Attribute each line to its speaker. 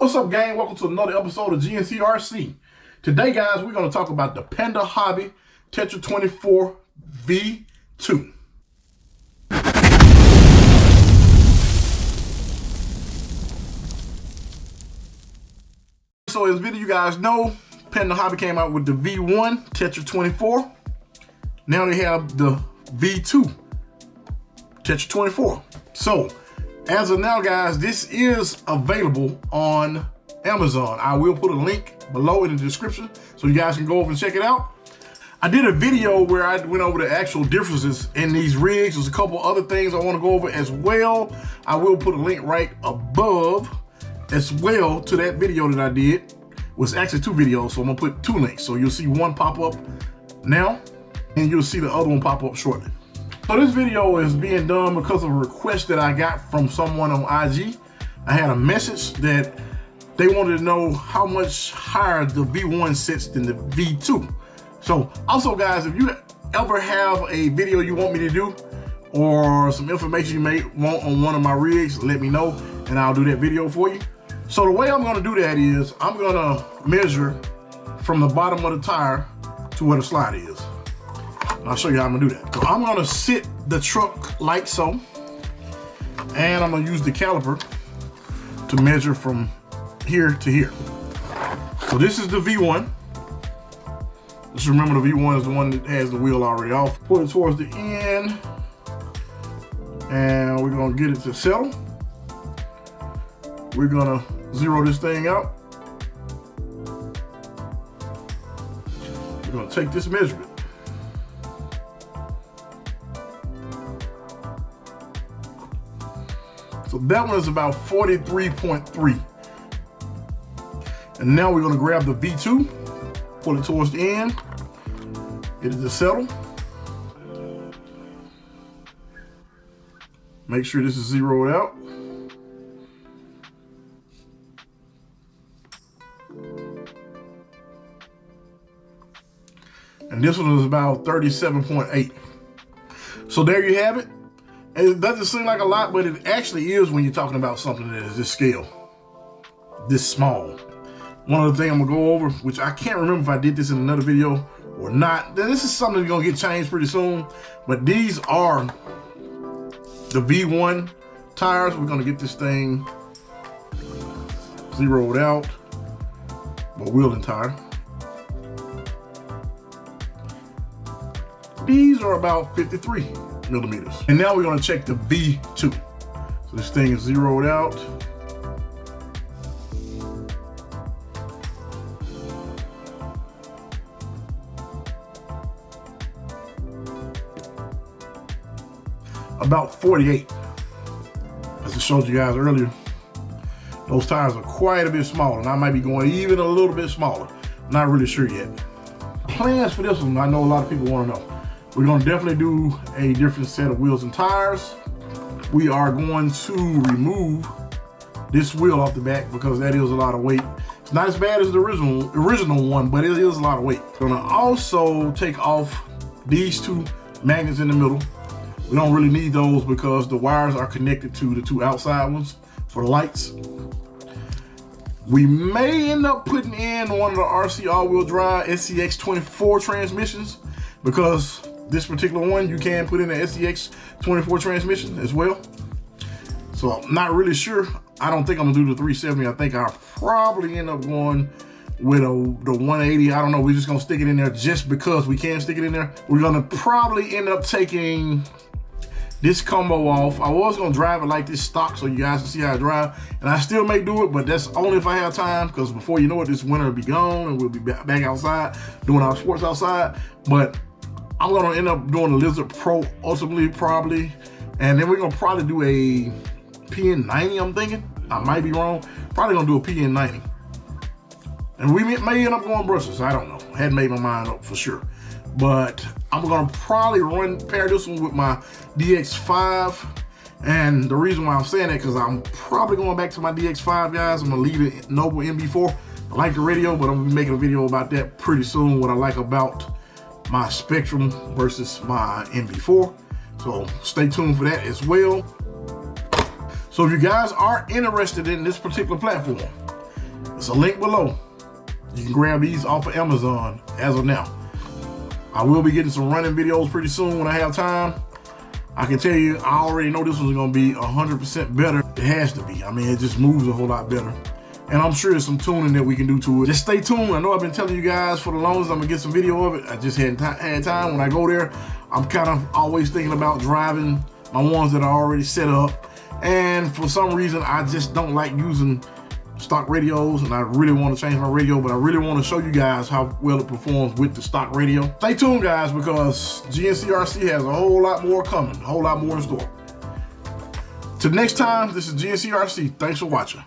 Speaker 1: What's up, gang? Welcome to another episode of GNCRC. Today, guys, we're going to talk about the Panda Hobby Tetra 24 V2. So as video you guys know, Panda Hobby came out with the V1 Tetra 24. Now they have the V2 Tetra 24. So as of now, guys, this is available on Amazon. I will put a link below in the description so you guys can go over and check it out. I did a video where I went over the actual differences in these rigs. There's a couple other things I want to go over as well. I will put a link right above as well to that video that I did. It was actually two videos, so I'm gonna put two links. So you'll see one pop up now and you'll see the other one pop up shortly. So this video is being done because of a request that I got from someone on IG. I had a message that they wanted to know how much higher the V1 sits than the V2. So also, guys, if you ever have a video you want me to do or some information you may want on one of my rigs, let me know and I'll do that video for you. So the way I'm gonna do that is I'm gonna measure from the bottom of the tire to where the slide is. And I'll show you how I'm gonna do that. So I'm gonna sit the truck like so, and I'm gonna use the caliper to measure from here to here. So this is the V1. Just remember the V1 is the one that has the wheel already off. Put it towards the end, and we're gonna get it to settle. We're gonna zero this thing out. We're gonna take this measurement. So that one is about 43.3. And now we're gonna grab the V2, pull it towards the end, get it to settle. Make sure this is zeroed out. And this one is about 37.8. So there you have it. And it doesn't seem like a lot, but it actually is when you're talking about something that is this scale, this small. One other thing I'm gonna go over, which I can't remember if I did this in another video or not. This is something that's gonna get changed pretty soon, but these are the V1 tires. We're gonna get this thing zeroed out, but wheel and tire. These are about 53 millimeters. And now we're gonna check the V2. So this thing is zeroed out. About 48. As I showed you guys earlier, those tires are quite a bit smaller, and I might be going even a little bit smaller. Not really sure yet. Plans for this one, I know a lot of people want to know. We're gonna definitely do a different set of wheels and tires. We are going to remove this wheel off the back because that is a lot of weight. It's not as bad as the original one, but it is a lot of weight. We're gonna also take off these two magnets in the middle. We don't really need those because the wires are connected to the two outside ones for the lights. We may end up putting in one of the RC all-wheel drive SCX 24 transmissions because this particular one, you can put in the SCX 24 transmission as well. So I'm not really sure. I don't think I'm gonna do the 370. I think I'll probably end up going with the 180. I don't know, we're just gonna stick it in there just because we can stick it in there. We're gonna probably end up taking this combo off. I was gonna drive it like this stock so you guys can see how I drive, and I still may do it, but that's only if I have time, because before you know it, this winter will be gone and we'll be back outside doing our sports outside. But I'm gonna end up doing a Lizard Pro ultimately, probably, and then we're gonna probably do a PN90, I'm thinking. I might be wrong. Probably gonna do a PN90. And we may end up going brushless, I don't know. Hadn't made my mind up for sure. But I'm gonna probably pair this one with my DX5. And the reason why I'm saying that, because I'm probably going back to my DX5, guys. I'm gonna leave it Noble MB4. I like the radio, but I'm gonna be making a video about that pretty soon, what I like about my Spectrum versus my MB4. So stay tuned for that as well. So if you guys are interested in this particular platform, It's a link below. You can grab these off of Amazon as of now. I will be getting some running videos pretty soon when I have time. I can tell you, I already know this one's gonna be 100% better. It has to be. I mean, it just moves a whole lot better. And I'm sure there's some tuning that we can do to it. Just stay tuned. I know I've been telling you guys for the longest I'm gonna get some video of it. I just hadn't had time. When I go there, I'm kind of always thinking about driving my ones that are already set up. And for some reason, I just don't like using stock radios, and I really want to change my radio, but I really want to show you guys how well it performs with the stock radio. Stay tuned, guys, because GNCRC has a whole lot more coming, a whole lot more in store. Till next time, this is GNCRC. Thanks for watching.